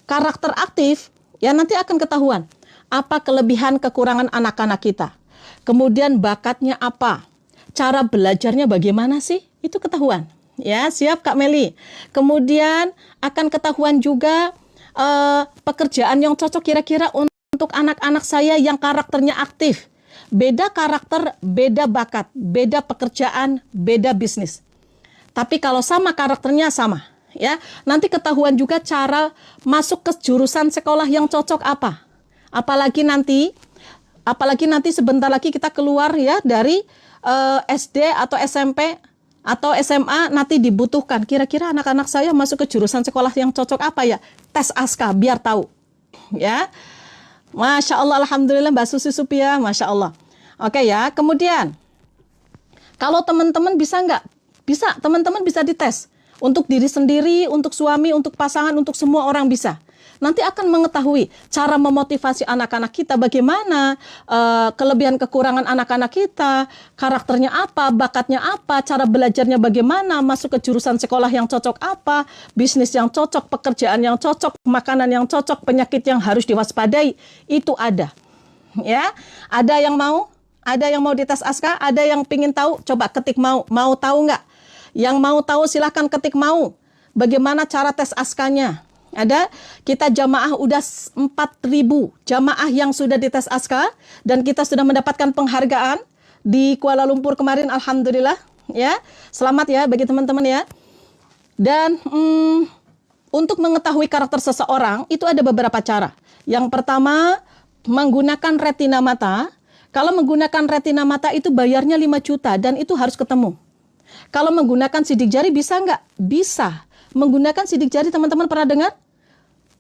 karakter aktif ya nanti akan ketahuan apa kelebihan kekurangan anak-anak kita. Kemudian bakatnya apa? Cara belajarnya bagaimana sih? Itu ketahuan. Ya, siap Kak Meli. Kemudian akan ketahuan juga pekerjaan yang cocok kira-kira untuk anak-anak saya yang karakternya aktif. Beda karakter, beda bakat, beda pekerjaan, beda bisnis. Tapi kalau sama karakternya sama, ya. Nanti ketahuan juga cara masuk ke jurusan sekolah yang cocok apa. Apalagi nanti Apalagi nanti sebentar lagi kita keluar ya dari SD atau SMP atau SMA, nanti dibutuhkan. Kira-kira anak-anak saya masuk ke jurusan sekolah yang cocok apa ya? Tes ASKA biar tahu. Ya. Masya Allah, Alhamdulillah Mbak Susi Supia, Masya Allah. Oke ya, kemudian kalau teman-teman bisa nggak? Bisa, teman-teman bisa dites. Untuk diri sendiri, untuk suami, untuk pasangan, untuk semua orang bisa. Nanti akan mengetahui cara memotivasi anak-anak kita, bagaimana kelebihan kekurangan anak-anak kita, karakternya apa, bakatnya apa, cara belajarnya bagaimana, masuk ke jurusan sekolah yang cocok apa, bisnis yang cocok, pekerjaan yang cocok, makanan yang cocok, penyakit yang harus diwaspadai, itu ada. Ya, ada yang mau? Ada yang mau dites ASKA? Ada yang pingin tahu? Coba ketik mau. Mau tahu nggak? Yang mau tahu silahkan ketik mau. Bagaimana cara tes ASKA-nya? Ada, kita jamaah udah 4.000 jamaah yang sudah dites ASKA dan kita sudah mendapatkan penghargaan di Kuala Lumpur kemarin, alhamdulillah ya. Selamat ya bagi teman-teman ya. Dan untuk mengetahui karakter seseorang itu ada beberapa cara. Yang pertama, menggunakan retina mata. Kalau menggunakan retina mata itu bayarnya 5 juta dan itu harus ketemu. Kalau menggunakan sidik jari bisa nggak? Bisa. Menggunakan sidik jari, teman-teman pernah dengar?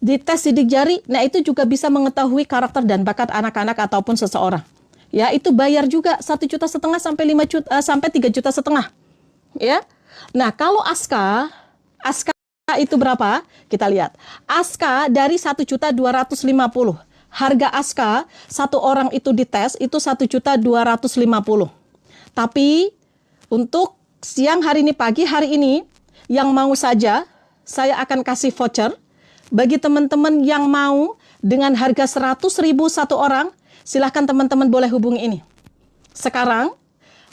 Di tes sidik jari, nah itu juga bisa mengetahui karakter dan bakat anak-anak ataupun seseorang. Ya, itu bayar juga 1,5 juta sampai 5 juta sampai 3,5 juta. Ya. Nah, kalau ASKA itu berapa? Kita lihat. ASKA dari 1.250.000. Harga ASKA satu orang itu dites itu 1.250.000. Tapi untuk siang hari ini, pagi hari ini, yang mau saja, saya akan kasih voucher. Bagi teman-teman yang mau dengan harga 100.000 satu orang, silahkan teman-teman boleh hubungi ini. Sekarang,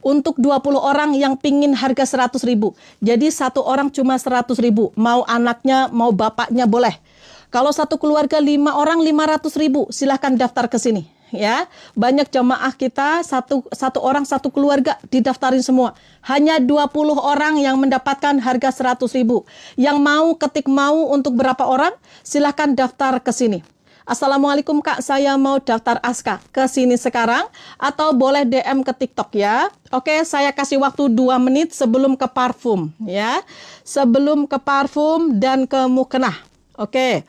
untuk 20 orang yang pingin harga 100.000. Jadi satu orang cuma 100.000. Mau anaknya, mau bapaknya boleh. Kalau satu keluarga 5 orang 500.000, silahkan daftar ke sini. Ya, banyak jamaah kita satu orang satu keluarga didaftarin semua. Hanya 20 orang yang mendapatkan harga 100.000. Yang mau ketik mau untuk berapa orang, silahkan daftar ke sini. Assalamualaikum Kak, saya mau daftar ASKA. Ke sini sekarang atau boleh DM ke TikTok ya. Oke, saya kasih waktu 2 menit sebelum ke parfum ya. Sebelum ke parfum dan ke mukena. Oke.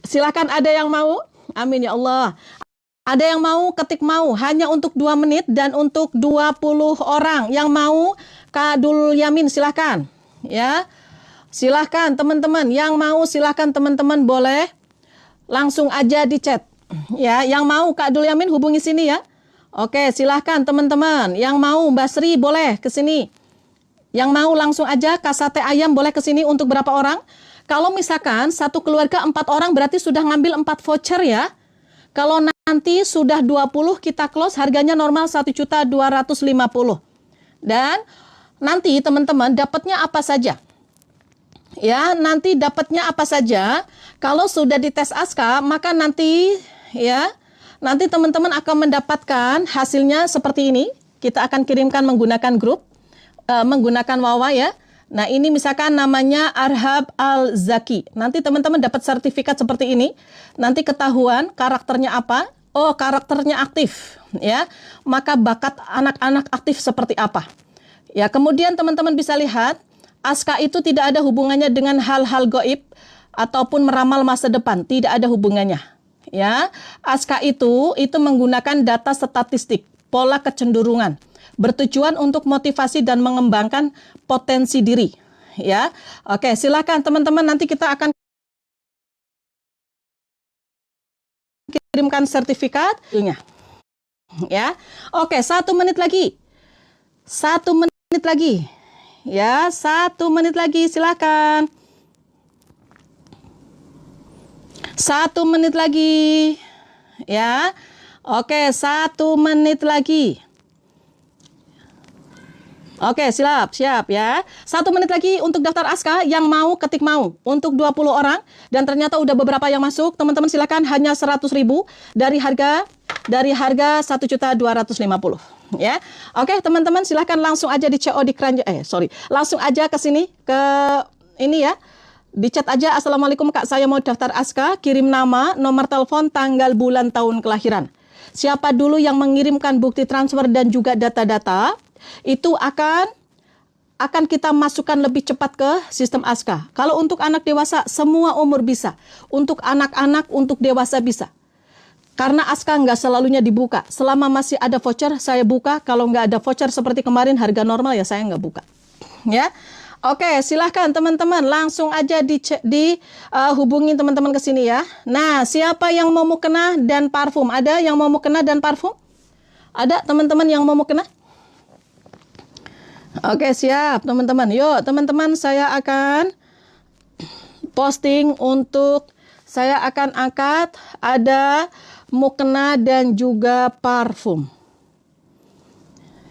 Silakan, ada yang mau? Amin ya Allah. Ada yang mau ketik mau, hanya untuk 2 menit dan untuk 20 orang. Yang mau Kak Dul Yamin silahkan. Ya. Silahkan teman-teman, yang mau silahkan teman-teman boleh langsung aja di chat. Ya, yang mau Kak Dul Yamin hubungi sini ya. Oke, silahkan teman-teman. Yang mau Mbak Sri boleh ke sini. Yang mau langsung aja Kak Sate Ayam boleh ke sini untuk berapa orang? Kalau misalkan satu keluarga 4 orang berarti sudah ngambil 4 voucher ya. Kalau nanti sudah 20 kita close harganya normal 1.250.000. Dan nanti teman-teman dapatnya apa saja? Ya, nanti dapatnya apa saja? Kalau sudah dites ASKA, maka nanti ya, nanti teman-teman akan mendapatkan hasilnya seperti ini. Kita akan kirimkan menggunakan grup, menggunakan Wawa ya. Nah, ini misalkan namanya Arhab Al-Zaki. Nanti teman-teman dapat sertifikat seperti ini. Nanti ketahuan karakternya apa. Oh, karakternya aktif. Ya, maka bakat anak-anak aktif seperti apa. Ya, kemudian teman-teman bisa lihat, ASKA itu tidak ada hubungannya dengan hal-hal gaib ataupun meramal masa depan. Tidak ada hubungannya. Ya, ASKA itu menggunakan data statistik, pola kecenderungan. Bertujuan untuk motivasi dan mengembangkan potensi diri. Ya, oke, silakan teman-teman, nanti kita akan kirimkan sertifikatnya. Ya, oke, 1 menit lagi. 1 menit lagi. Ya, 1 menit lagi, silakan. 1 menit lagi. Ya, oke, 1 menit lagi. Oke, siap ya. 1 menit lagi untuk daftar ASKA. Yang mau ketik mau untuk 20 orang dan ternyata udah beberapa yang masuk. Teman-teman silakan, hanya 100.000 dari harga 1.250.000 ya. Oke, teman-teman silakan langsung aja di CO di keranjang. Langsung aja ke sini ke ini ya. Di chat aja, Assalamualaikum Kak, saya mau daftar ASKA, kirim nama, nomor telepon, tanggal, bulan, tahun kelahiran. siapa dulu yang mengirimkan bukti transfer dan juga data-data, itu akan kita masukkan lebih cepat ke sistem ASKA. Kalau untuk anak dewasa, semua umur bisa. Untuk anak-anak, untuk dewasa bisa. Karena ASKA nggak selalunya dibuka. Selama masih ada voucher, saya buka. Kalau nggak ada voucher seperti kemarin, harga normal ya saya nggak buka. Ya, oke, silahkan teman-teman langsung aja hubungin teman-teman ke sini ya. Nah, siapa yang mau mukena dan parfum? Ada yang mau mukena dan parfum? Ada teman-teman yang mau mukena? Oke, siap teman-teman. Yuk teman-teman, saya akan posting saya akan angkat ada mukena dan juga parfum.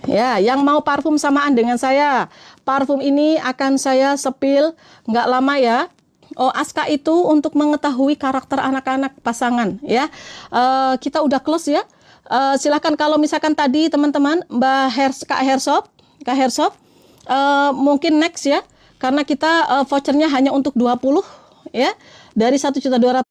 Ya, yang mau parfum samaan dengan saya. Parfum ini akan saya sepil nggak lama ya. Oh, ASKA itu untuk mengetahui karakter anak-anak pasangan ya. Kita udah close ya. Silakan kalau misalkan tadi teman-teman Kak Hersop, mungkin next ya. Karena kita vouchernya hanya untuk 20 ya. Dari 1.200.000